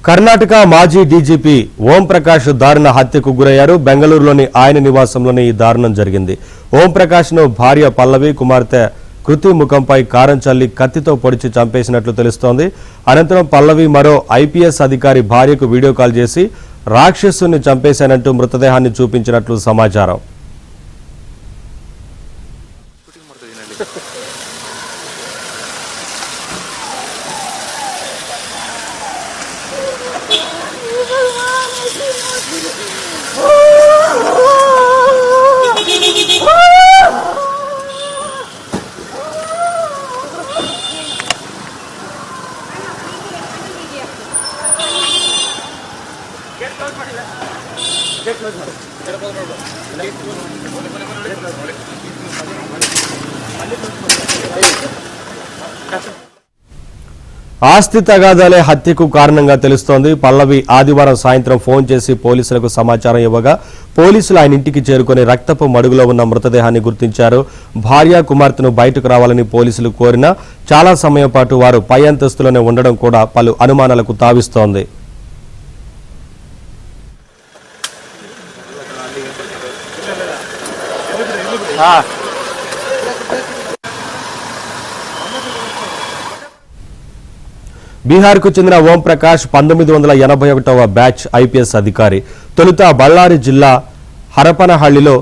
కర్ణాటక మాజీ డీజీపీ ఓం ప్రకాష్ దారుణ హత్యకు గురయ్యారు. బెంగళూరులోని ఆయన నివాసంలోనే ఈ దారుణం జరిగింది. ఓం ప్రకాష్ ను భార్య పల్లవి, కుమార్తె కృతి ముఖంపై కారం చల్లి కత్తితో పొడిచి చంపేసినట్లు తెలుస్తోంది. అనంతరం పల్లవి మరో ఐపీఎస్ అధికారి భార్యకు వీడియో కాల్ చేసి రాక్షసుని చంపేశానంటూ మృతదేహాన్ని చూపించినట్లు సమాచారం. ఆస్తి తగాదాలే హత్యకు కారణంగా తెలుస్తోంది. పల్లవి ఆదివారం సాయంత్రం ఫోన్ చేసి పోలీసులకు సమాచారం ఇవ్వగా పోలీసులు ఆయన ఇంటికి చేరుకుని రక్తపు మడుగులో ఉన్న మృతదేహాన్ని గుర్తించారు. భార్య, కుమార్తెను బయటకు రావాలని పోలీసులు కోరినా చాలా సమయం పాటు వారు పై అంతస్తులోనే ఉండడం కూడా పలు అనుమానాలకు తావిస్తోంది. బీహార్కు చెందిన ఓం ప్రకాష్ 1981వ బ్యాచ్ ఐపీఎస్ అధికారి. తొలుత బళ్ళారి జిల్లా హరపనహళ్లిలో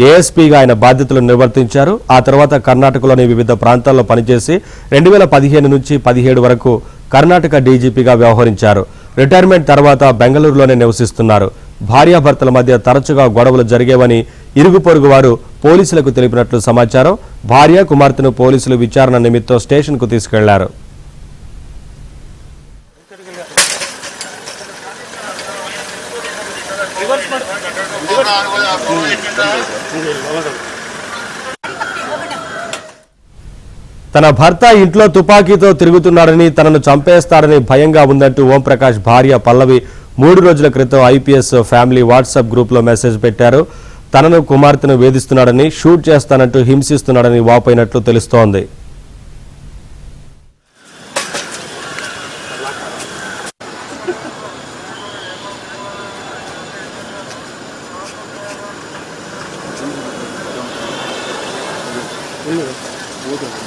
ఏఎస్పీగా ఆయన బాధ్యతలు నిర్వర్తించారు. ఆ తర్వాత కర్ణాటకలోని వివిధ ప్రాంతాల్లో పనిచేసి 2015 నుంచి 17 వరకు కర్ణాటక డీజీపీగా వ్యవహరించారు. రిటైర్మెంట్ తర్వాత బెంగళూరులోనే నివసిస్తున్నారు. భార్యాభర్తల మధ్య తరచుగా గొడవలు జరిగేవని ఇరుగు పొరుగు వారు పోలీసులకు తెలిపినట్లు సమాచారం. భార్య, కుమార్తెను పోలీసులు విచారణ నిమిత్తం స్టేషన్కు తీసుకెళ్లారు. తన భర్త ఇంట్లో తుపాకీతో తిరుగుతున్నాడని, తనను చంపేస్తాడని భయంగా ఉందంటూ ఓం ప్రకాష్ భార్య పల్లవి 3 రోజుల క్రితం ఐపీఎస్ ఫ్యామిలీ వాట్సాప్ గ్రూప్లో మెసేజ్ పెట్టారు. తనను, కుమార్తెను వేధిస్తున్నాడని, షూట్ చేస్తానంటూ హింసిస్తున్నాడని వాపోయినట్లు తెలుస్తోంది. Gracias.